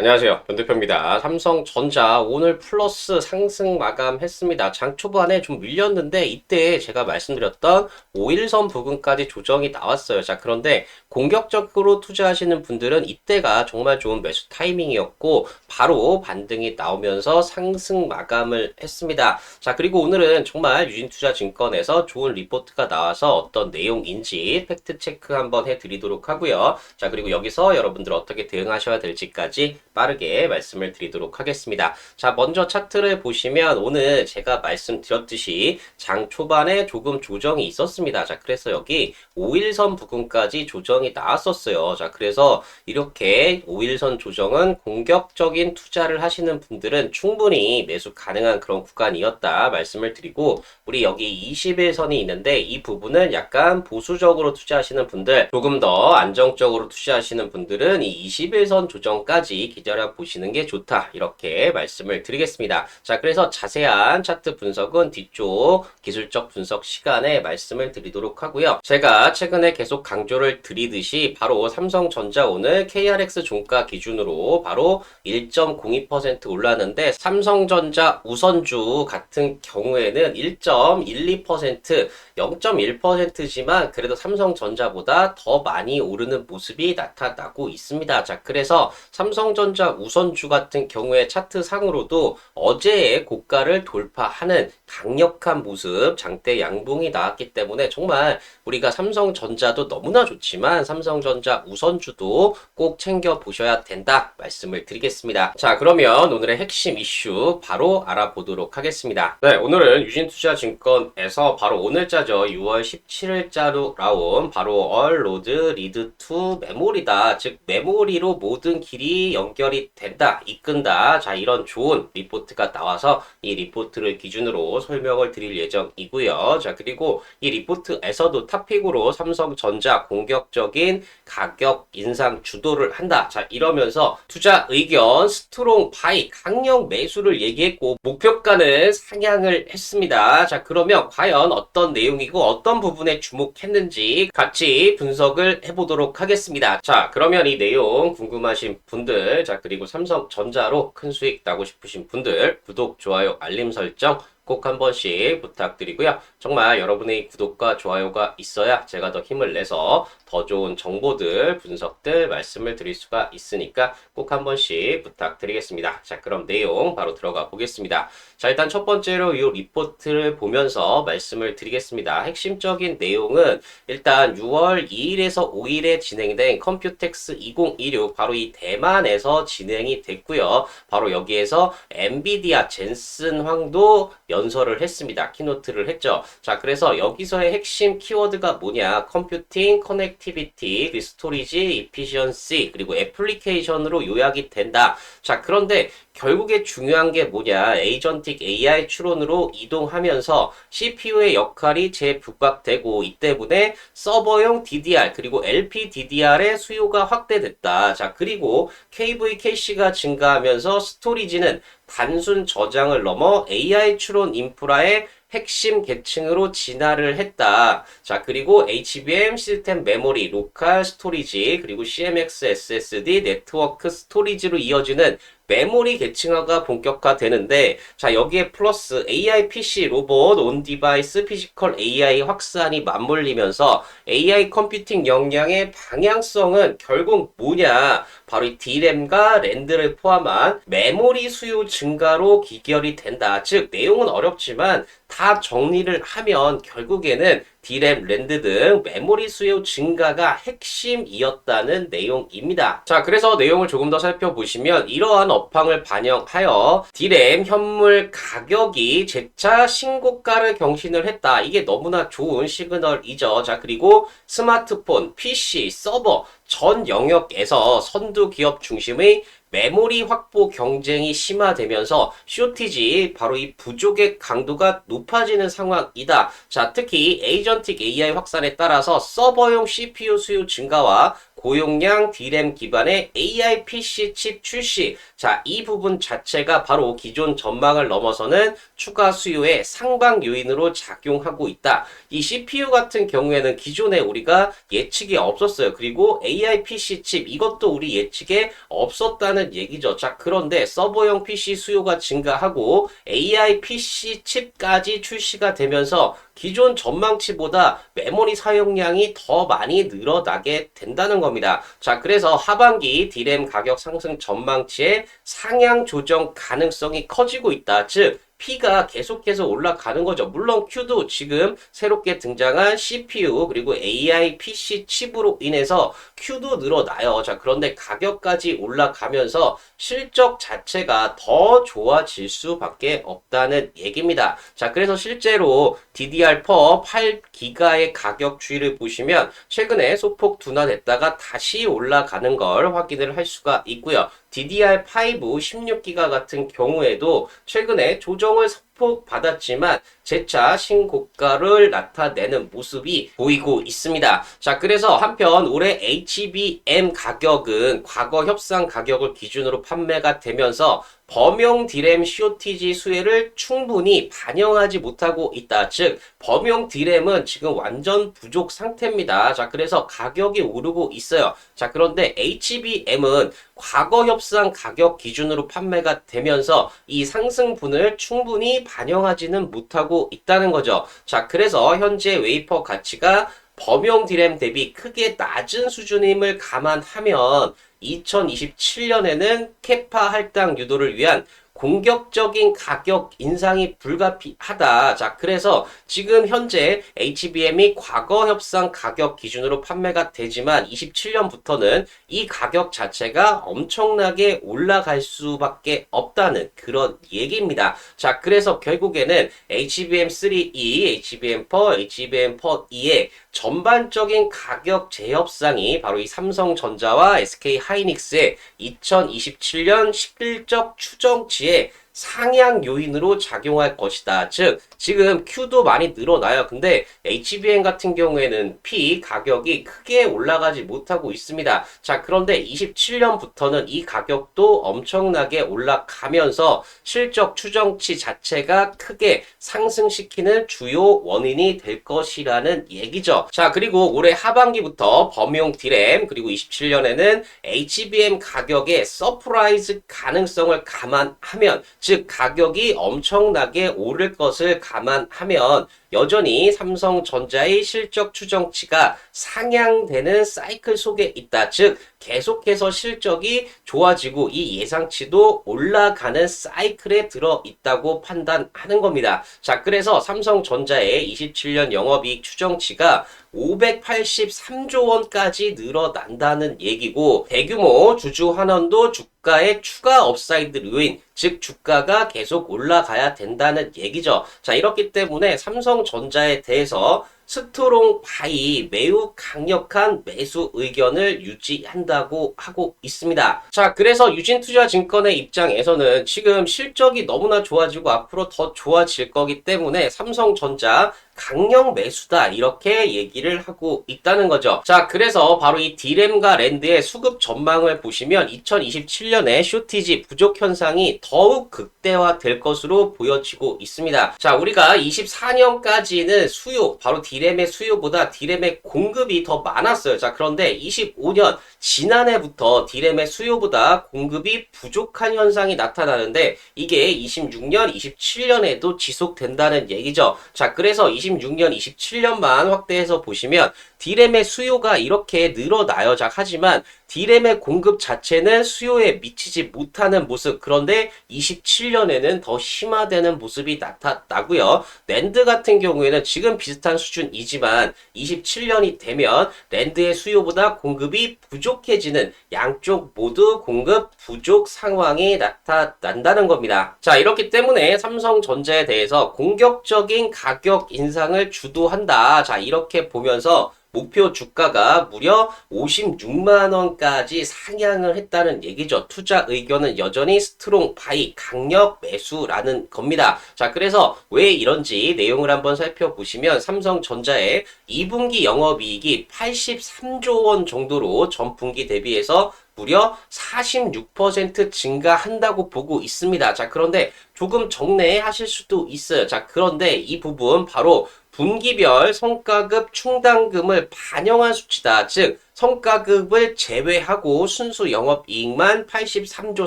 안녕하세요. 변대표입니다. 삼성전자 오늘 플러스 상승 마감했습니다. 장 초반에 좀 밀렸는데 이때 제가 말씀드렸던 5일선 부근까지 조정이 나왔어요. 자, 그런데 공격적으로 투자하시는 분들은 이때가 정말 좋은 매수 타이밍이었고 바로 반등이 나오면서 상승 마감을 했습니다. 자, 그리고 오늘은 정말 유진투자증권에서 좋은 리포트가 나와서 어떤 내용인지 팩트 체크 한번 해드리도록 하고요. 자, 그리고 여기서 여러분들 어떻게 대응하셔야 될지까지 빠르게 말씀을 드리도록 하겠습니다. 자, 먼저 차트를 보시면 오늘 제가 말씀드렸듯이 장 초반에 조금 조정이 있었습니다. 자, 그래서 여기 5일선 부근까지 조정이 나왔었어요. 자, 그래서 이렇게 5일선 조정은 공격적인 투자를 하시는 분들은 충분히 매수 가능한 그런 구간이었다 말씀을 드리고, 우리 여기 21선이 있는데 이 부분은 약간 보수적으로 투자하시는 분들, 조금 더 안정적으로 투자하시는 분들은 이 21선 조정까지 기다려 보시는 게 좋다, 이렇게 말씀을 드리겠습니다. 자, 그래서 자세한 차트 분석은 뒤쪽 기술적 분석 시간에 말씀을 드리도록 하고요. 제가 최근에 계속 강조를 드리듯이 바로 삼성전자 오늘 KRX 종가 기준으로 바로 1.02% 올랐는데, 삼성전자 우선주 같은 경우에는 1.12%, 0.1%지만 그래도 삼성전자보다 더 많이 오르는 모습이 나타나고 있습니다. 자, 그래서 삼성전자 우선주 같은 경우에 차트상으로도 어제의 고가를 돌파하는 강력한 모습, 장대 양봉이 나왔기 때문에 정말 우리가 삼성전자도 너무나 좋지만 삼성전자 우선주도 꼭 챙겨 보셔야 된다 말씀을 드리겠습니다. 자, 그러면 오늘의 핵심 이슈 바로 알아보도록 하겠습니다. 네, 오늘은 유진투자증권에서 바로 오늘자죠. 6월 17일자로 나온 바로 얼로드 리드 투 메모리다. 즉 메모리로 모든 길이 연결이 된다, 이끈다. 자, 이런 좋은 리포트가 나와서 이 리포트를 기준으로 설명을 드릴 예정이고요. 자, 그리고 이 리포트에서도 탑픽으로 삼성전자 공격적인 가격 인상 주도를 한다. 자, 이러면서 투자 의견 스트롱 바이 강력 매수를 얘기했고 목표가는 상향을 했습니다. 자, 그러면 과연 어떤 내용이고 어떤 부분에 주목했는지 같이 분석을 해보도록 하겠습니다. 자, 그러면 이 내용 궁금하신 분들, 자, 그리고 삼성전자로 큰 수익 나고 싶으신 분들 구독, 좋아요, 알림 설정 꼭 한 번씩 부탁드리고요. 정말 여러분의 구독과 좋아요가 있어야 제가 더 힘을 내서 더 좋은 정보들, 분석들 말씀을 드릴 수가 있으니까 꼭 한 번씩 부탁드리겠습니다. 자, 그럼 내용 바로 들어가 보겠습니다. 자, 일단 첫 번째로 이 리포트를 보면서 말씀을 드리겠습니다. 핵심적인 내용은 일단 6월 2일에서 5일에 진행된 컴퓨텍스 2026, 바로 이 대만에서 진행이 됐고요. 바로 여기에서 엔비디아 젠슨 황도 연설을 했습니다. 키노트를 했죠. 자, 그래서 여기서의 핵심 키워드가 뭐냐? 컴퓨팅, 커넥티비티, 스토리지, 이피시언시, 그리고 애플리케이션으로 요약이 된다. 자, 그런데 결국에 중요한 게 뭐냐? 에이전틱 AI 추론으로 이동하면서 CPU의 역할이 재부각되고 이 때문에 서버용 DDR 그리고 LPDDR의 수요가 확대됐다. 자, 그리고 KV 캐시가 증가하면서 스토리지는 단순 저장을 넘어 AI 추론 인프라의 핵심 계층으로 진화를 했다. 자, 그리고 HBM, 시스템 메모리, 로컬 스토리지, 그리고 CMX SSD, 네트워크 스토리지로 이어지는 메모리 계층화가 본격화되는데, 자, 여기에 플러스 AI PC, 로봇, 온 디바이스, 피지컬 AI 확산이 맞물리면서 AI 컴퓨팅 역량의 방향성은 결국 뭐냐? 바로 이 D램과 랜드를 포함한 메모리 수요 증가로 기결이 된다. 즉, 내용은 어렵지만 다 정리를 하면 결국에는 D램, 랜드 등 메모리 수요 증가가 핵심이었다는 내용입니다. 자, 그래서 내용을 조금 더 살펴보시면 이러한 업황을 반영하여 D램 현물 가격이 재차 신고가를 경신을 했다. 이게 너무나 좋은 시그널이죠. 자, 그리고 스마트폰, PC, 서버 전 영역에서 선두 기업 중심의 메모리 확보 경쟁이 심화되면서 쇼티지, 바로 이 부족의 강도가 높아지는 상황이다. 자, 특히 에이전틱 AI 확산에 따라서 서버용 CPU 수요 증가와 고용량 D램 기반의 AI PC 칩 출시. 자, 이 부분 자체가 바로 기존 전망을 넘어서는 추가 수요의 상방 요인으로 작용하고 있다. 이 CPU 같은 경우에는 기존에 우리가 예측이 없었어요. 그리고 AI PC 칩 이것도 우리 예측에 없었다는 얘기죠. 자, 그런데 서버용 PC 수요가 증가하고 AI PC 칩까지 출시가 되면서 기존 전망치보다 메모리 사용량이 더 많이 늘어나게 된다는 겁니다. 자, 그래서 하반기 D램 가격 상승 전망치의 상향 조정 가능성이 커지고 있다. 즉, P가 계속해서 올라가는 거죠. 물론 Q도 지금 새롭게 등장한 CPU 그리고 AI PC 칩으로 인해서 Q도 늘어나요. 자, 그런데 가격까지 올라가면서 실적 자체가 더 좋아질 수밖에 없다는 얘기입니다. 자, 그래서 실제로 DDR4 8기가의 가격 추이를 보시면 최근에 소폭 둔화됐다가 다시 올라가는 걸 확인을 할 수가 있고요. DDR5 16기가 같은 경우에도 최근에 조정을 소폭 받았지만 재차 신고가를 나타내는 모습이 보이고 있습니다. 자, 그래서 한편 올해 HBM 가격은 과거 협상 가격을 기준으로 판매가 되면서 범용 D램 쇼티지 수혜를 충분히 반영하지 못하고 있다. 즉, 범용 D램은 지금 완전 부족 상태입니다. 자, 그래서 가격이 오르고 있어요. 자, 그런데 HBM은 과거 협상 가격 기준으로 판매가 되면서 이 상승분을 충분히 반영하지는 못하고 있다는 거죠. 자, 그래서 현재 웨이퍼 가치가 범용 D램 대비 크게 낮은 수준임을 감안하면 2027년에는 캐파 할당 유도를 위한 공격적인 가격 인상이 불가피하다. 자, 그래서 지금 현재 HBM이 과거 협상 가격 기준으로 판매가 되지만 27년부터는 이 가격 자체가 엄청나게 올라갈 수밖에 없다는 그런 얘기입니다. 자, 그래서 결국에는 HBM3E, HBM4, HBM4E의 전반적인 가격 재협상이 바로 이 삼성전자와 SK하이닉스의 2027년 실적 추정치에 상향 요인으로 작용할 것이다. 즉, 지금 Q도 많이 늘어나요. 근데 HBM 같은 경우에는 P 가격이 크게 올라가지 못하고 있습니다. 자, 그런데 27년부터는 이 가격도 엄청나게 올라가면서 실적 추정치 자체가 크게 상승시키는 주요 원인이 될 것이라는 얘기죠. 자, 그리고 올해 하반기부터 범용 D램 그리고 27년에는 HBM 가격의 서프라이즈 가능성을 감안하면 즉 가격이 엄청나게 오를 것을 감안하면 여전히 삼성전자의 실적 추정치가 상향되는 사이클 속에 있다. 즉 계속해서 실적이 좋아지고 이 예상치도 올라가는 사이클에 들어 있다고 판단하는 겁니다. 자, 그래서 삼성전자의 27년 영업이익 추정치가 583조 원까지 늘어난다는 얘기고 대규모 주주 환원도 주가의 추가 업사이드 요인, 즉 주가가 계속 올라가야 된다는 얘기죠. 자, 이렇기 때문에 삼성전자에 대해서 스트롱 바이 매우 강력한 매수 의견을 유지한다고 하고 있습니다. 자, 그래서 유진투자증권의 입장에서는 지금 실적이 너무나 좋아지고 앞으로 더 좋아질 거기 때문에 삼성전자 강력 매수다 이렇게 얘기를 하고 있다는 거죠. 자, 그래서 바로 이 D램과 랜드의 수급 전망을 보시면 2027년에 쇼티지 부족 현상이 더욱 극대화될 것으로 보여지고 있습니다. 자, 우리가 24년까지는 수요, 바로 D램의 수요보다 D램의 공급이 더 많았어요. 자, 그런데 25년 지난해부터 D램의 수요보다 공급이 부족한 현상이 나타나는데 이게 26년, 27년에도 지속된다는 얘기죠. 자, 그래서 26년, 27년만 확대해서 보시면 D램의 수요가 이렇게 늘어나요. 자, 하지만 D램의 공급 자체는 수요에 미치지 못하는 모습. 그런데 27년에는 더 심화되는 모습이 나타나고요. 랜드 같은 경우에는 지금 비슷한 수준이지만 27년이 되면 랜드의 수요보다 공급이 부족해지는 양쪽 모두 공급 부족 상황이 나타난다는 겁니다. 자, 이렇기 때문에 삼성전자에 대해서 공격적인 가격 인상을 주도한다. 자, 이렇게 보면서 목표 주가가 무려 56만 원까지 상향을 했다는 얘기죠. 투자 의견은 여전히 스트롱 바이, 강력 매수라는 겁니다. 자, 그래서 왜 이런지 내용을 한번 살펴보시면 삼성전자의 2분기 영업이익이 83조 원 정도로 전분기 대비해서 무려 46% 증가한다고 보고 있습니다. 자, 그런데 조금 정리하실 수도 있어요. 자, 그런데 이 부분 바로 분기별 성과급 충당금을 반영한 수치다. 즉, 성과급을 제외하고 순수 영업이익만 83조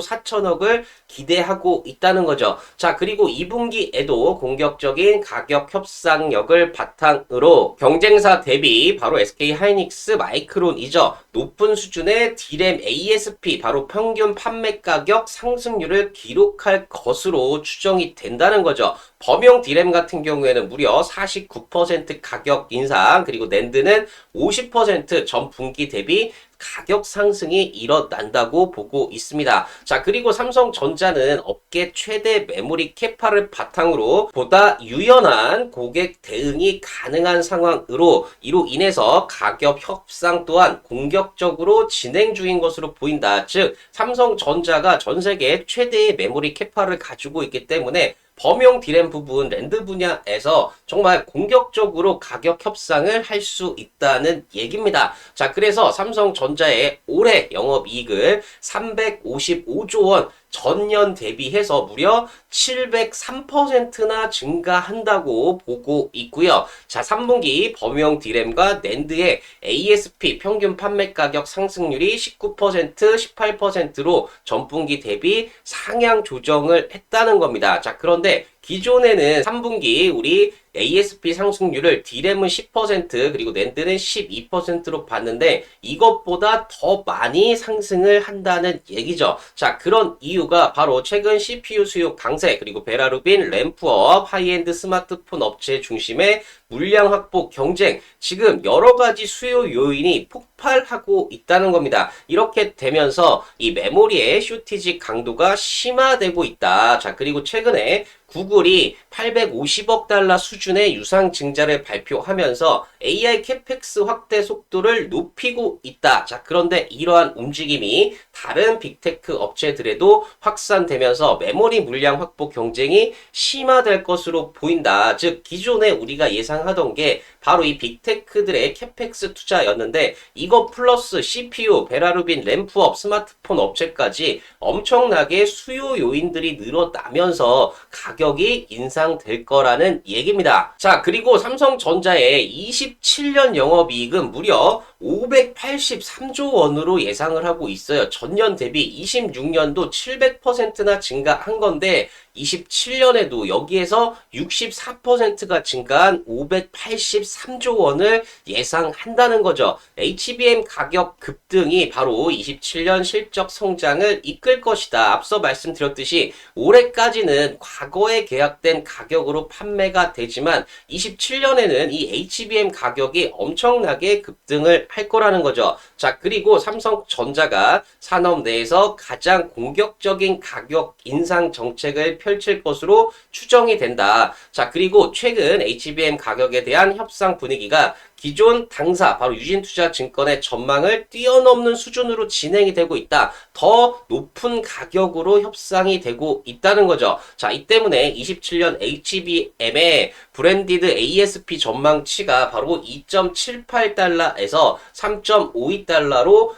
4천억을 기대하고 있다는 거죠. 자, 그리고 2분기에도 공격적인 가격 협상력을 바탕으로 경쟁사 대비 바로 SK 하이닉스 마이크론이죠. 높은 수준의 D램 ASP 바로 평균 판매 가격 상승률을 기록할 것으로 추정이 된다는 거죠. 범용 D램 같은 경우에는 무려 49% 가격 인상, 그리고 낸드는 50% 전분기 대비 가격 상승이 일어난다고 보고 있습니다. 자, 그리고 삼성전자는 업계 최대 메모리 캐파를 바탕으로 보다 유연한 고객 대응이 가능한 상황으로 이로 인해서 가격 협상 또한 공격적으로 진행 중인 것으로 보인다. 즉, 삼성전자가 전 세계 최대의 메모리 캐파를 가지고 있기 때문에 범용 D램 부분 랜드 분야에서 정말 공격적으로 가격 협상을 할 수 있다는 얘기입니다. 자, 그래서 삼성전자의 올해 영업이익을 355조 원 전년 대비해서 무려 703%나 증가한다고 보고 있고요. 자, 3분기 범용 D램과 낸드의 ASP 평균 판매 가격 상승률이 19%, 18%로 전분기 대비 상향 조정을 했다는 겁니다. 자, 그런데 기존에는 3분기 우리 ASP 상승률을 D램은 10% 그리고 낸드는 12%로 봤는데 이것보다 더 많이 상승을 한다는 얘기죠. 자, 그런 이유가 바로 최근 CPU 수요 강세 그리고 베라루빈 램프업 하이엔드 스마트폰 업체 중심의 물량 확보 경쟁, 지금 여러 가지 수요 요인이 폭발하고 있다는 겁니다. 이렇게 되면서 이 메모리의 쇼티지 강도가 심화되고 있다. 자, 그리고 최근에 구글이 850억 달러 수준의 유상 증자를 발표하면서 AI 캐펙스 확대 속도를 높이고 있다. 자, 그런데 이러한 움직임이 다른 빅테크 업체들에도 확산되면서 메모리 물량 확보 경쟁이 심화될 것으로 보인다. 즉, 기존에 우리가 예상하던 게 바로 이 빅테크들의 캐펙스 투자였는데 이거 플러스 CPU, 베라루빈, 램프업, 스마트폰 업체까지 엄청나게 수요 요인들이 늘어나면서 가격이 인상될 거라는 얘기입니다. 자, 그리고 삼성전자의 27년 영업이익은 무려 583조 원으로 예상을 하고 있어요. 전년 대비 26년도 700%나 증가한 건데 27년에도 여기에서 64%가 증가한 583조 원을 예상한다는 거죠. HBM 가격 급등이 바로 27년 실적 성장을 이끌 것이다. 앞서 말씀드렸듯이 올해까지는 과거에 계약된 가격으로 판매가 되지만 27년에는 이 HBM 가격이 엄청나게 급등을 할 거라는 거죠. 자, 그리고 삼성전자가 산업 내에서 가장 공격적인 가격 인상 정책을 펼칠 것으로 추정이 된다. 자, 그리고 최근 HBM 가격에 대한 협상 분위기가 기존 당사 바로 유진투자증권의 전망을 뛰어넘는 수준으로 진행이 되고 있다. 더 높은 가격으로 협상이 되고 있다는 거죠. 자, 이 때문에 27년 HBM의 브랜디드 ASP 전망치가 바로 2.78달러에서 3.52달러로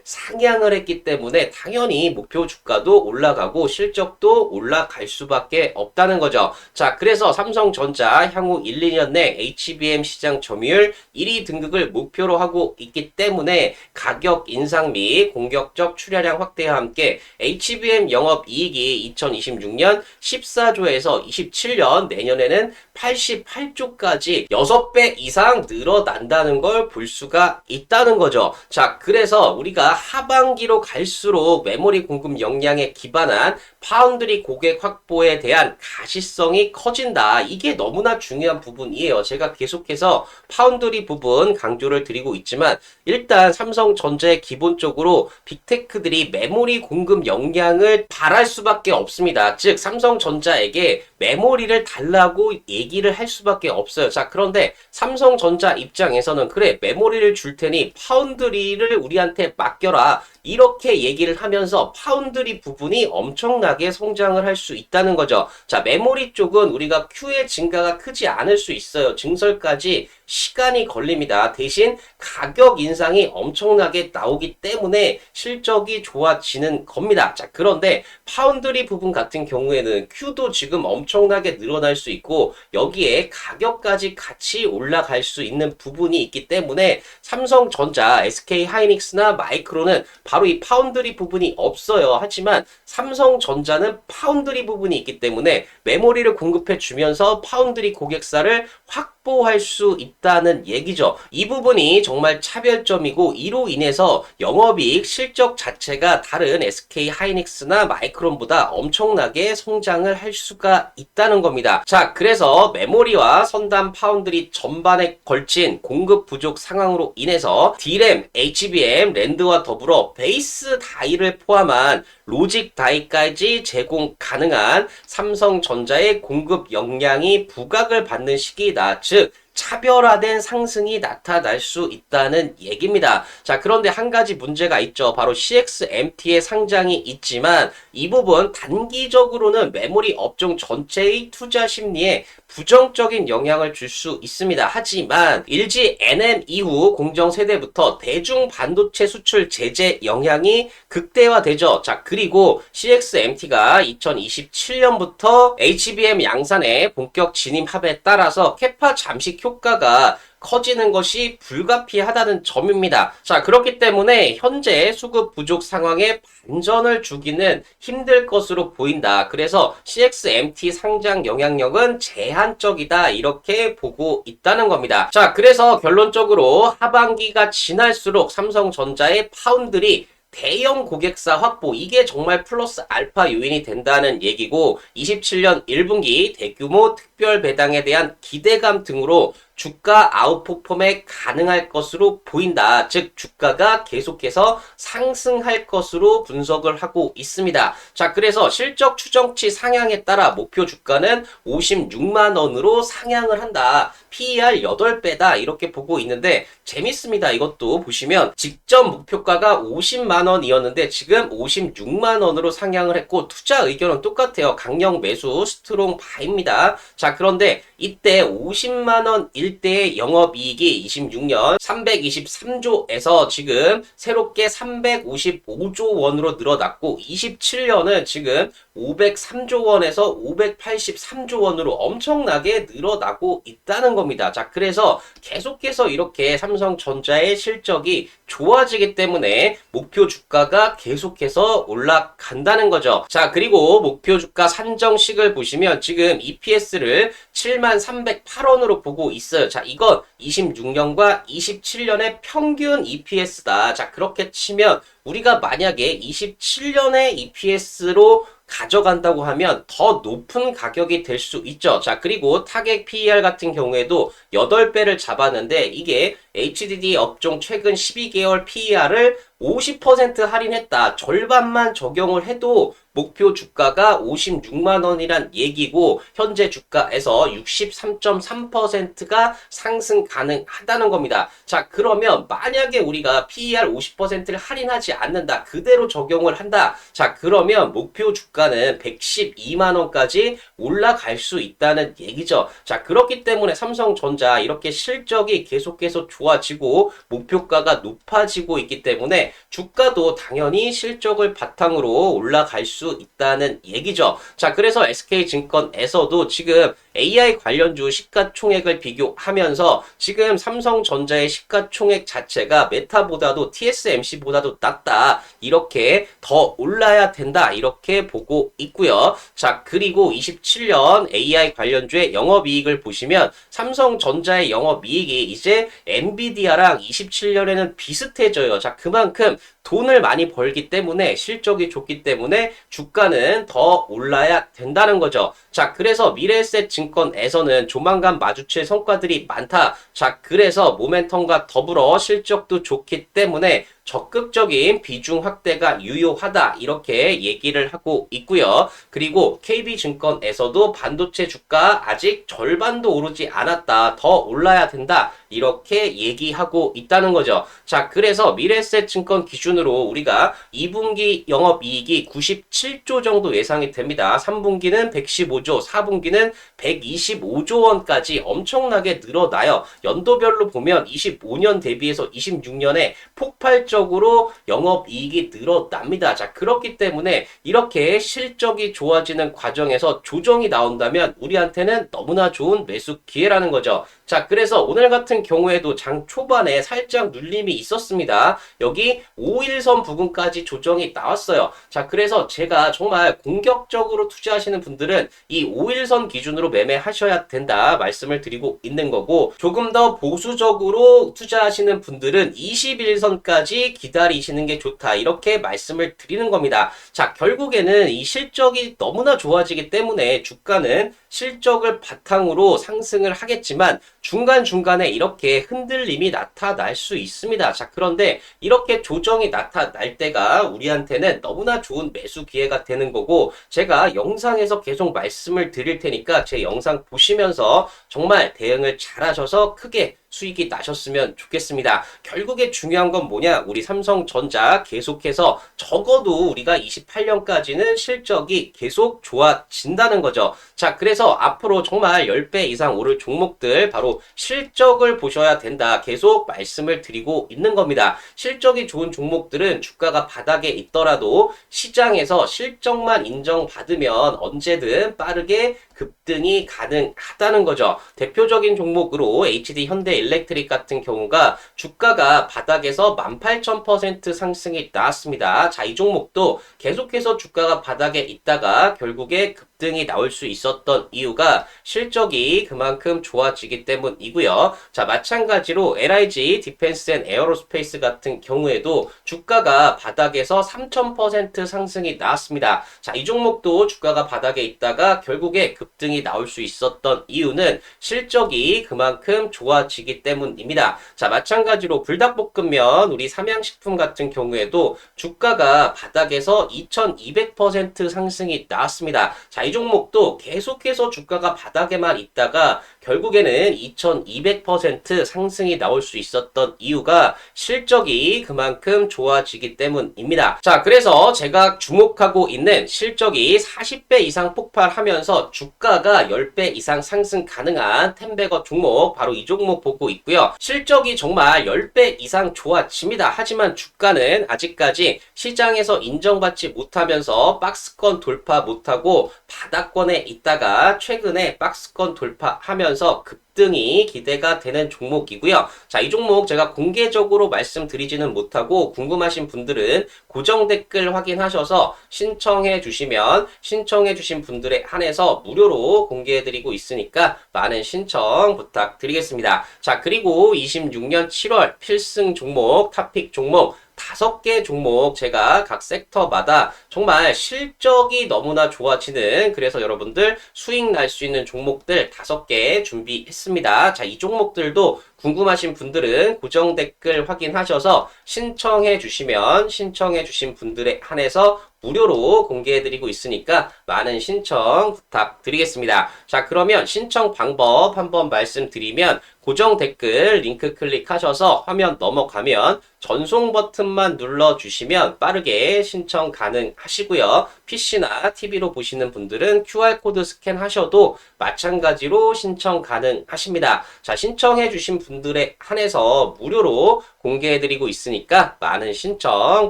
상향을 했기 때문에 당연히 목표 주가도 올라가고 실적도 올라갈 수밖에 없다는 거죠. 자, 그래서 삼성전자 향후 1, 2년 내 HBM 시장 점유율 1위 등극을 목표로 하고 있기 때문에 가격 인상 및 공격적 출하량 확대와 함께 HBM 영업이익이 2026년 14조에서 27년 내년에는 88조까지 6배 이상 늘어난다는 걸 볼 수가 있다는 거죠. 자, 그래서 그래서 우리가 하반기로 갈수록 메모리 공급 역량에 기반한 파운드리 고객 확보에 대한 가시성이 커진다. 이게 너무나 중요한 부분이에요. 제가 계속해서 파운드리 부분 강조를 드리고 있지만 일단 삼성전자의 기본적으로 빅테크들이 메모리 공급 역량을 바랄 수밖에 없습니다. 즉 삼성전자에게 메모리를 달라고 얘기를 할 수밖에 없어요. 자, 그런데 삼성전자 입장에서는 그래 메모리를 줄 테니 파운드리를 우리한테 맡겨라. 이렇게 얘기를 하면서 파운드리 부분이 엄청나게 성장을 할 수 있다는 거죠. 자, 메모리 쪽은 우리가 Q의 증가가 크지 않을 수 있어요. 증설까지 시간이 걸립니다. 대신 가격 인상이 엄청나게 나오기 때문에 실적이 좋아지는 겁니다. 자, 그런데 파운드리 부분 같은 경우에는 Q도 지금 엄청나게 늘어날 수 있고 여기에 가격까지 같이 올라갈 수 있는 부분이 있기 때문에 삼성전자, SK하이닉스나 마이크론은 바로 이 파운드리 부분이 없어요. 하지만 삼성전자는 파운드리 부분이 있기 때문에 메모리를 공급해 주면서 파운드리 고객사를 확보할 수 있다는 얘기죠. 이 부분이 정말 차별점이고 이로 인해서 영업이익 실적 자체가 다른 SK하이닉스나 마이크론보다 엄청나게 성장을 할 수가 있다는 겁니다. 자, 그래서 메모리와 선단 파운드리 전반에 걸친 공급 부족 상황으로 인해서 D램, HBM, 랜드와 더불어 베이스 다이를 포함한 로직 다이까지 제공 가능한 삼성전자의 공급 역량이 부각을 받는 시기이다. 즉 차별화된 상승이 나타날 수 있다는 얘기입니다. 자, 그런데 한 가지 문제가 있죠. 바로 CXMT의 상장이 있지만 이 부분 단기적으로는 메모리 업종 전체의 투자 심리에 부정적인 영향을 줄 수 있습니다. 하지만 LG NM 이후 공정 세대부터 대중 반도체 수출 제재 영향이 극대화되죠. 자, 그리고 CXMT가 2027년부터 HBM 양산에 본격 진입함에 따라서 캐파 잠식 효과가 커지는 것이 불가피하다는 점입니다. 자, 그렇기 때문에 현재 수급 부족 상황에 반전을 주기는 힘들 것으로 보인다. 그래서 CXMT 상장 영향력은 제한적이다. 이렇게 보고 있다는 겁니다. 자, 그래서 결론적으로 하반기가 지날수록 삼성전자의 파운드리 대형 고객사 확보 이게 정말 플러스 알파 요인이 된다는 얘기고 27년 1분기 대규모 특별 배당에 대한 기대감 등으로 주가 아웃퍼폼에 가능할 것으로 보인다. 즉 주가가 계속해서 상승할 것으로 분석을 하고 있습니다. 자, 그래서 실적 추정치 상향에 따라 목표 주가는 56만 원으로 상향을 한다. PER 8배다. 이렇게 보고 있는데 재밌습니다. 이것도 보시면 직전 목표가가 50만 원이었는데 지금 56만 원으로 상향을 했고 투자 의견은 똑같아요. 강력 매수 스트롱 바입니다. 자, 그런데 이때 50만 원 일대의 영업이익이 26년 323조에서 지금 새롭게 355조 원으로 늘어났고 27년은 지금 503조 원에서 583조 원으로 엄청나게 늘어나고 있다는 겁니다. 자, 그래서 계속해서 이렇게 삼성전자의 실적이 좋아지기 때문에 목표 주가가 계속해서 올라간다는 거죠. 자, 그리고 목표 주가 산정식을 보시면 지금 EPS를 7308원으로 보고 있어요. 자, 이건 26년과 27년의 평균 EPS다. 자, 그렇게 치면 우리가 만약에 27년의 EPS로 가져간다고 하면 더 높은 가격이 될 수 있죠. 자, 그리고 타겟 PER 같은 경우에도 8배를 잡았는데 이게 HDD 업종 최근 12개월 PER을 50% 할인했다. 절반만 적용을 해도 목표 주가가 56만 원이란 얘기고 현재 주가에서 63.3%가 상승 가능하다는 겁니다. 자, 그러면 만약에 우리가 PER 50%를 할인하지 않는다. 그대로 적용을 한다. 자, 그러면 목표 주가는 112만 원까지 올라갈 수 있다는 얘기죠. 자, 그렇기 때문에 삼성전자 이렇게 실적이 계속해서 좋아지고 목표가가 높아지고 있기 때문에 주가도 당연히 실적을 바탕으로 올라갈 수 있다는 얘기죠. 자, 그래서 SK증권에서도 지금 AI 관련주 시가총액을 비교하면서 지금 삼성전자의 시가총액 자체가 메타보다도 TSMC보다도 낮다. 이렇게 더 올라야 된다. 이렇게 보고 있고요. 자, 그리고 27년 AI 관련주의 영업이익을 보시면 삼성전자의 영업이익이 이제 엔비디아랑 27년에는 비슷해져요. 자, 그만큼 돈을 많이 벌기 때문에 실적이 좋기 때문에 주가는 더 올라야 된다는 거죠. 자, 그래서 미래에셋 증권에서는 조만간 마주칠 성과들이 많다. 자, 그래서 모멘텀과 더불어 실적도 좋기 때문에 적극적인 비중 확대가 유효하다. 이렇게 얘기를 하고 있고요. 그리고 KB증권에서도 반도체 주가 아직 절반도 오르지 않았다. 더 올라야 된다. 이렇게 얘기하고 있다는 거죠. 자, 그래서 미래에셋 증권 기준으로 우리가 2분기 영업이익이 97조 정도 예상이 됩니다. 3분기는 115조, 4분기는 125조 원까지 엄청나게 늘어나요. 연도별로 보면 25년 대비해서 26년에 폭발적으로 영업이익이 늘어납니다. 자, 그렇기 때문에 이렇게 실적이 좋아지는 과정에서 조정이 나온다면 우리한테는 너무나 좋은 매수 기회라는 거죠. 자, 그래서 오늘 같은 경우에도 장 초반에 살짝 눌림이 있었습니다. 여기 5일선 부근까지 조정이 나왔어요. 자, 그래서 제가 정말 공격적으로 투자하시는 분들은 이 5일선 기준으로 매매하셔야 된다 말씀을 드리고 있는 거고, 조금 더 보수적으로 투자하시는 분들은 21선까지 기다리시는 게 좋다 이렇게 말씀을 드리는 겁니다. 자, 결국에는 이 실적이 너무나 좋아지기 때문에 주가는 실적을 바탕으로 상승을 하겠지만 중간중간에 이렇게 흔들림이 나타날 수 있습니다. 자, 그런데 이렇게 조정이 나타날 때가 우리한테는 너무나 좋은 매수 기회가 되는 거고, 제가 영상에서 계속 말씀을 드릴 테니까 제 영상 보시면서 정말 대응을 잘 하셔서 크게 수익이 나셨으면 좋겠습니다. 결국에 중요한 건 뭐냐? 우리 삼성전자 계속해서 적어도 우리가 28년까지는 실적이 계속 좋아진다는 거죠. 자, 그래서 앞으로 정말 10배 이상 오를 종목들 바로 실적을 보셔야 된다. 계속 말씀을 드리고 있는 겁니다. 실적이 좋은 종목들은 주가가 바닥에 있더라도 시장에서 실적만 인정받으면 언제든 빠르게 급등이 가능하다는 거죠. 대표적인 종목으로 HD 현대일렉트릭 같은 경우가 주가가 바닥에서 18,000% 상승이 나왔습니다. 자, 이 종목도 계속해서 주가가 바닥에 있다가 결국에 급등이 나올 수 있었던 이유가 실적이 그만큼 좋아지기 때문이고요. 자, 마찬가지로 LIG 디펜스 앤 에어로스페이스 같은 경우에도 주가가 바닥에서 3000% 상승이 나왔습니다. 자, 이 종목도 주가가 바닥에 있다가 결국에 급등이 나올 수 있었던 이유는 실적이 그만큼 좋아지기 때문입니다. 자, 마찬가지로 불닭볶음면 우리 삼양식품 같은 경우에도 주가가 바닥에서 2200% 상승이 나왔습니다. 자, 이 종목도 계속해서 주가가 바닥에만 있다가 결국에는 2200% 상승이 나올 수 있었던 이유가 실적이 그만큼 좋아지기 때문입니다. 자, 그래서 제가 주목하고 있는 실적이 40배 이상 폭발하면서 주가가 10배 이상 상승 가능한 텐베거 종목, 바로 이 종목 보고 있고요. 실적이 정말 10배 이상 좋아집니다. 하지만 주가는 아직까지 시장에서 인정받지 못하면서 박스권 돌파 못하고 바닥권에 있다가 최근에 박스권 돌파하면서 급등이 기대가 되는 종목이고요. 자, 이 종목 제가 공개적으로 말씀드리지는 못하고 궁금하신 분들은 고정 댓글 확인하셔서 신청해 주시면 신청해 주신 분들에 한해서 무료로 공개해드리고 있으니까 많은 신청 부탁드리겠습니다. 자, 그리고 26년 7월 필승 종목, 탑픽 종목 5개 종목 제가 각 섹터마다 정말 실적이 너무나 좋아지는, 그래서 여러분들 수익 날 수 있는 종목들 5개 준비했습니다. 자, 이 종목들도 궁금하신 분들은 고정 댓글 확인하셔서 신청해 주시면 신청해 주신 분들에 한해서 무료로 공개해드리고 있으니까 많은 신청 부탁드리겠습니다. 자, 그러면 신청 방법 한번 말씀드리면 고정 댓글 링크 클릭하셔서 화면 넘어가면 전송 버튼만 눌러주시면 빠르게 신청 가능하시고요. PC나 TV로 보시는 분들은 QR코드 스캔하셔도 마찬가지로 신청 가능하십니다. 자, 신청해주신 분들에 한해서 무료로 공개해드리고 있으니까 많은 신청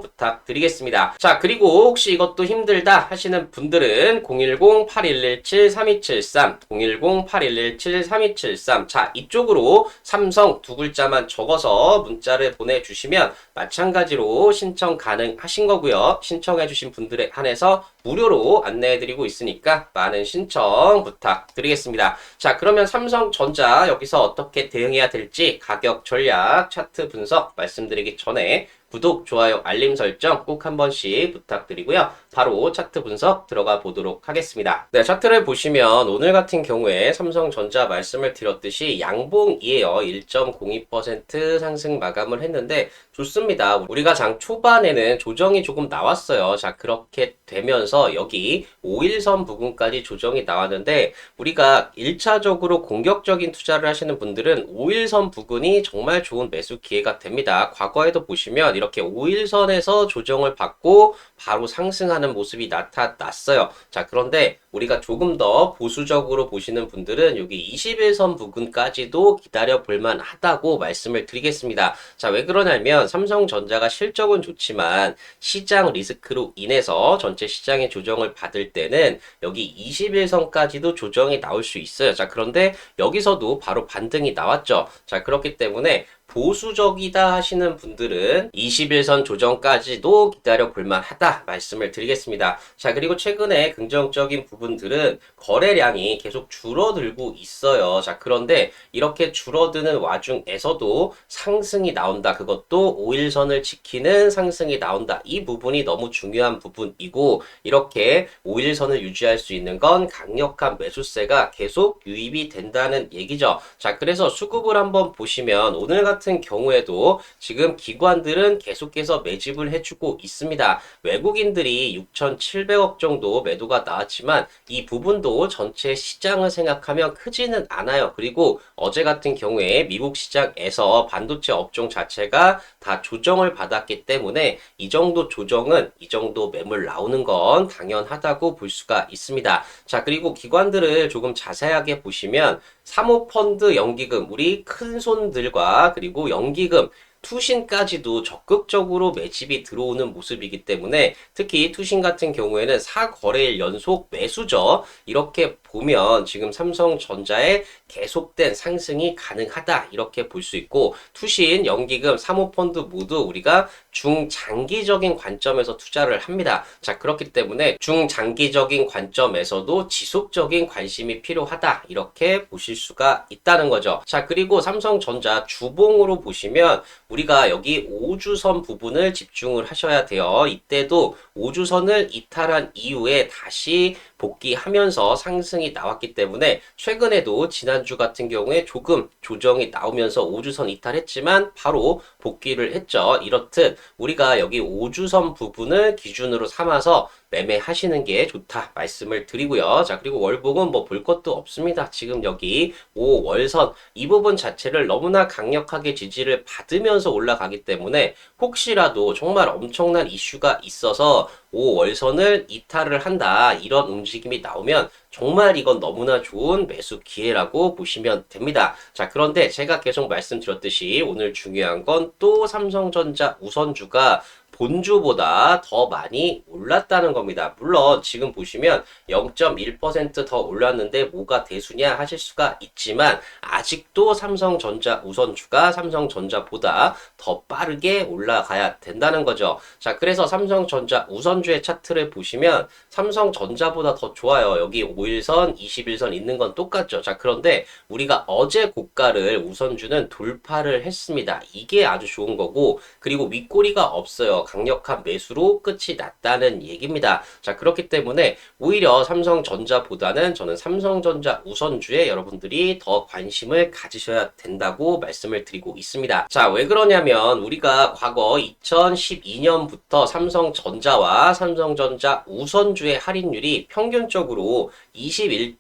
부탁드리겠습니다. 자, 그리고 혹시 이것도 힘들다 하시는 분들은 010-8117-3273, 010-8117-3273. 자, 이쪽으로 삼성 두 글자만 적어서 문자를 보내주시면 마찬가지로 신청 가능하신 거고요. 신청해주신 분들에 한해서 무료로 안내해드리고 있으니까 많은 신청 부탁드리겠습니다. 자, 그러면 삼성전자 여기서 어떻게 대응해야 될지 가격 전략 차트 분석 말씀드리기 전에 구독, 좋아요, 알림 설정 꼭 한 번씩 부탁드리고요. 바로 차트 분석 들어가 보도록 하겠습니다. 네, 차트를 보시면 오늘 같은 경우에 삼성전자 말씀을 드렸듯이 양봉이에요. 1.02% 상승 마감을 했는데 좋습니다. 우리가 장 초반에는 조정이 조금 나왔어요. 자, 그렇게 되면서 여기 5일선 부근까지 조정이 나왔는데 우리가 1차적으로 공격적인 투자를 하시는 분들은 5일선 부근이 정말 좋은 매수 기회가 됩니다. 과거에도 보시면 이렇게 5일선에서 조정을 받고 바로 상승하는 모습이 나타났어요. 자, 그런데 우리가 조금 더 보수적으로 보시는 분들은 여기 21선 부근까지도 기다려 볼만 하다고 말씀을 드리겠습니다. 자, 왜 그러냐면 삼성전자가 실적은 좋지만 시장 리스크로 인해서 전체 시장의 조정을 받을 때는 여기 21선까지도 조정이 나올 수 있어요. 자, 그런데 여기서도 바로 반등이 나왔죠. 자, 그렇기 때문에 보수적이다 하시는 분들은 21선 조정까지도 기다려 볼만 하다 말씀을 드리겠습니다. 자, 그리고 최근에 긍정적인 부분들은 거래량이 계속 줄어들고 있어요. 자, 그런데 이렇게 줄어드는 와중에서도 상승이 나온다. 그것도 5일선을 지키는 상승이 나온다. 이 부분이 너무 중요한 부분이고 이렇게 5일선을 유지할 수 있는 건 강력한 매수세가 계속 유입이 된다는 얘기죠. 자, 그래서 수급을 한번 보시면 오늘 같은 경우에도 지금 기관들은 계속해서 매집을 해주고 있습니다. 외국인들이 6,700억 정도 매도가 나왔지만 이 부분도 전체 시장을 생각하면 크지는 않아요. 그리고 어제 같은 경우에 미국 시장에서 반도체 업종 자체가 다 조정을 받았기 때문에 이 정도 조정은 이 정도 매물 나오는 건 당연하다고 볼 수가 있습니다. 자, 그리고 기관들을 조금 자세하게 보시면 사모펀드 연기금, 우리 큰 손들과 그리고 연기금, 투신까지도 적극적으로 매집이 들어오는 모습이기 때문에 특히 투신 같은 경우에는 4거래일 연속 매수죠. 이렇게 보면 지금 삼성전자의 계속된 상승이 가능하다 이렇게 볼 수 있고 투신, 연기금, 사모펀드 모두 우리가 중장기적인 관점에서 투자를 합니다. 자, 그렇기 때문에 중장기적인 관점에서도 지속적인 관심이 필요하다 이렇게 보실 수가 있다는 거죠. 자, 그리고 삼성전자 주봉으로 보시면 우리가 여기 5주선 부분을 집중을 하셔야 돼요. 이때도 5주선을 이탈한 이후에 다시 복귀하면서 상승이 나왔기 때문에 최근에도 지난주 같은 경우에 조금 조정이 나오면서 5주선 이탈했지만 바로 복귀를 했죠. 이렇듯 우리가 여기 5주선 부분을 기준으로 삼아서 매매하시는 게 좋다 말씀을 드리고요. 자, 그리고 월봉은 뭐 볼 것도 없습니다. 지금 여기 5월선 이 부분 자체를 너무나 강력하게 지지를 받으면서 올라가기 때문에 혹시라도 정말 엄청난 이슈가 있어서 5월선을 이탈을 한다 이런 움직임이 나오면 정말 이건 너무나 좋은 매수 기회라고 보시면 됩니다. 자, 그런데 제가 계속 말씀드렸듯이 오늘 중요한 건 또 삼성전자 우선주가 본주보다 더 많이 올랐다는 겁니다. 물론 지금 보시면 0.1%더 올랐는데 뭐가 대수냐 하실 수가 있지만 아직도 삼성전자 우선주가 삼성전자보다 더 빠르게 올라가야 된다는 거죠. 자, 그래서 삼성전자 우선주의 차트를 보시면 삼성전자보다 더 좋아요. 여기 5일선, 21선 있는 건 똑같죠. 자, 그런데 우리가 어제 고가를 우선주는 돌파를 했습니다. 이게 아주 좋은 거고 그리고 윗꼬리가 없어요. 강력한 매수로 끝이 났다는 얘기입니다. 자, 그렇기 때문에 오히려 삼성전자보다는 저는 삼성전자 우선주에 여러분들이 더 관심을 가지셔야 된다고 말씀을 드리고 있습니다. 자, 왜 그러냐면 우리가 과거 2012년부터 삼성전자와 삼성전자 우선주의 할인율이 평균적으로 21.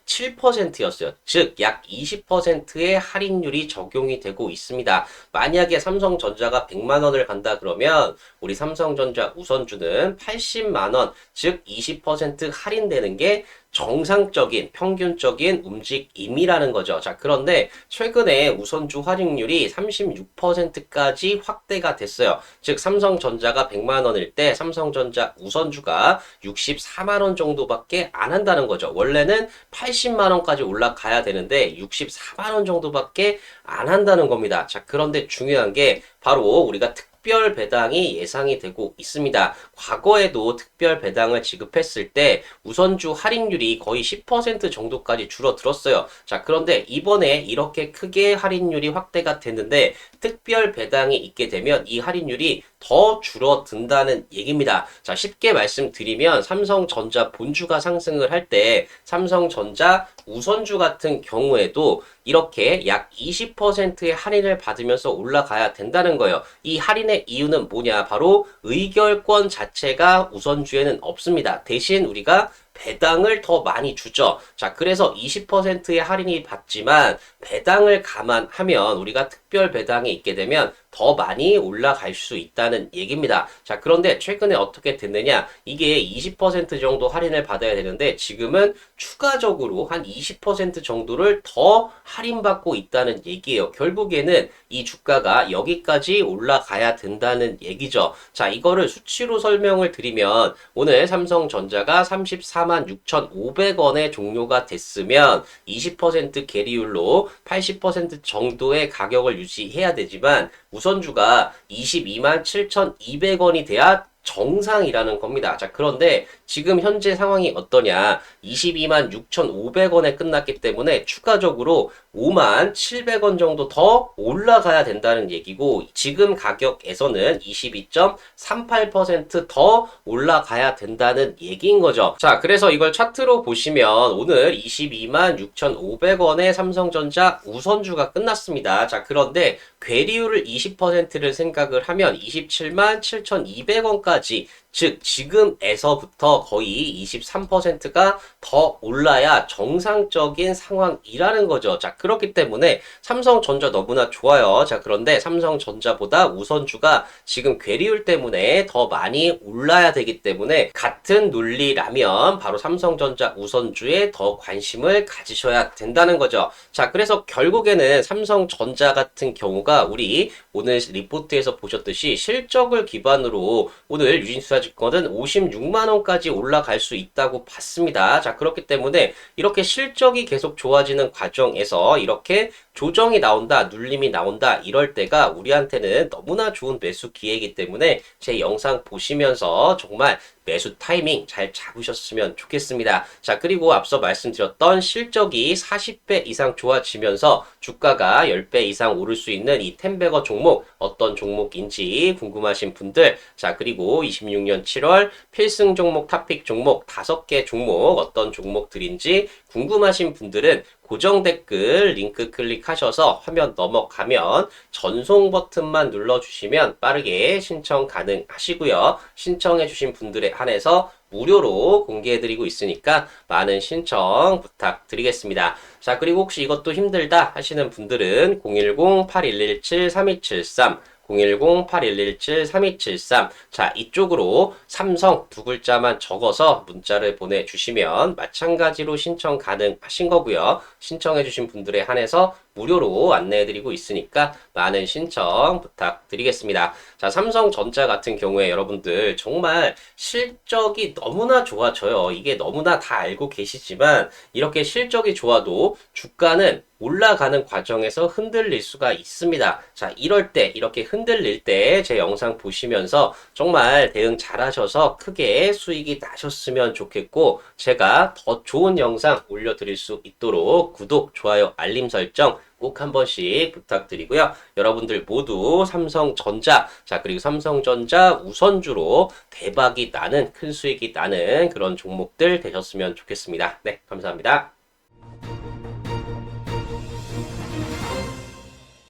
7%였어요. 즉, 약 20%의 할인율이 적용이 되고 있습니다. 만약에 삼성전자가 100만 원을 간다 그러면 우리 삼성전자 우선주는 80만 원, 즉 20% 할인되는 게 정상적인 평균적인 움직임이라는 거죠. 자, 그런데 최근에 우선주 할인율이 36%까지 확대가 됐어요. 즉 삼성전자가 100만 원일 때 삼성전자 우선주가 64만 원 정도밖에 안 한다는 거죠. 원래는 80만 원까지 올라가야 되는데 64만 원 정도밖에 안 한다는 겁니다. 자, 그런데 중요한 게 바로 우리가 특별 배당이 예상이 되고 있습니다. 과거에도 특별 배당을 지급했을 때 우선주 할인율이 거의 10% 정도까지 줄어들었어요. 자, 그런데 이번에 이렇게 크게 할인율이 확대가 됐는데 특별 배당이 있게 되면 이 할인율이 더 줄어든다는 얘기입니다. 자, 쉽게 말씀드리면 삼성전자 본주가 상승을 할 때 삼성전자 우선주 같은 경우에도 이렇게 약 20%의 할인을 받으면서 올라가야 된다는 거예요. 이 할인의 이유는 뭐냐? 바로 의결권 자체가 우선주에는 없습니다. 대신 우리가 배당을 더 많이 주죠. 자, 그래서 20%의 할인이 받지만 배당을 감안하면 우리가 특별 배당이 있게 되면 더 많이 올라갈 수 있다는 얘기입니다. 자, 그런데 최근에 어떻게 됐느냐? 이게 20% 정도 할인을 받아야 되는데 지금은 추가적으로 한 20% 정도를 더 할인받고 있다는 얘기예요. 결국에는 이 주가가 여기까지 올라가야 된다는 얘기죠. 자, 이거를 수치로 설명을 드리면 오늘 삼성전자가 34만 6,500원에 종료가 됐으면 20% 계리율로 80% 정도의 가격을 유지해야 되지만 우선주가 22만 7,200원이 돼야 정상이라는 겁니다. 자, 그런데 지금 현재 상황이 어떠냐? 22만 6,500원에 끝났기 때문에 추가적으로 5만 700원 정도 더 올라가야 된다는 얘기고 지금 가격에서는 22.38% 올라가야 된다는 얘기인 거죠. 자, 그래서 이걸 차트로 보시면 오늘 22만 6,500원에 삼성전자 우선주가 끝났습니다. 자, 그런데 괴리율을 20%를 생각을 하면 27만 7,200원까지 즉 지금에서부터 거의 23%가 더 올라야 정상적인 상황이라는 거죠. 자, 그렇기 때문에 삼성전자 너무나 좋아요. 자, 그런데 삼성전자보다 우선주가 지금 괴리율 때문에 더 많이 올라야 되기 때문에 같은 논리라면 바로 삼성전자 우선주에 더 관심을 가지셔야 된다는 거죠. 자, 그래서 결국에는 삼성전자 같은 경우가 우리 오늘 리포트에서 보셨듯이 실적을 기반으로 오늘 유진투자증권은 56만원까지 올라갈 수 있다고 봤습니다. 자, 그렇기 때문에 이렇게 실적이 계속 좋아지는 과정에서 이렇게 조정이 나온다, 눌림이 나온다 이럴 때가 우리한테는 너무나 좋은 매수 기회이기 때문에 제 영상 보시면서 정말 매수 타이밍 잘 잡으셨으면 좋겠습니다. 자, 그리고 앞서 말씀드렸던 실적이 40배 이상 좋아지면서 주가가 10배 이상 오를 수 있는 이 텐베거 종목 어떤 종목인지 궁금하신 분들, 자, 그리고 26년 7월 필승 종목, 탑픽 종목 5개 종목 어떤 종목들인지 궁금하신 분들은 고정 댓글 링크 클릭하셔서 화면 넘어가면 전송 버튼만 눌러주시면 빠르게 신청 가능하시고요. 신청해주신 분들에 한해서 무료로 공개해드리고 있으니까 많은 신청 부탁드리겠습니다. 자, 그리고 혹시 이것도 힘들다 하시는 분들은 010-8117-3273 010-8117-3273 자, 이쪽으로 삼성 두 글자만 적어서 문자를 보내주시면 마찬가지로 신청 가능하신 거고요. 신청해주신 분들에 한해서 무료로 안내해드리고 있으니까 많은 신청 부탁드리겠습니다. 자, 삼성전자 같은 경우에 여러분들 정말 실적이 너무나 좋아져요. 이게 너무나 다 알고 계시지만 이렇게 실적이 좋아도 주가는 올라가는 과정에서 흔들릴 수가 있습니다. 자, 이럴 때 이렇게 흔들릴 때 제 영상 보시면서 정말 대응 잘 하셔서 크게 수익이 나셨으면 좋겠고 제가 더 좋은 영상 올려드릴 수 있도록 구독, 좋아요, 알림 설정 꼭 한 번씩 부탁드리고요. 여러분들 모두 삼성전자, 자, 그리고 삼성전자 우선주로 대박이 나는 큰 수익이 나는 그런 종목들 되셨으면 좋겠습니다. 네, 감사합니다.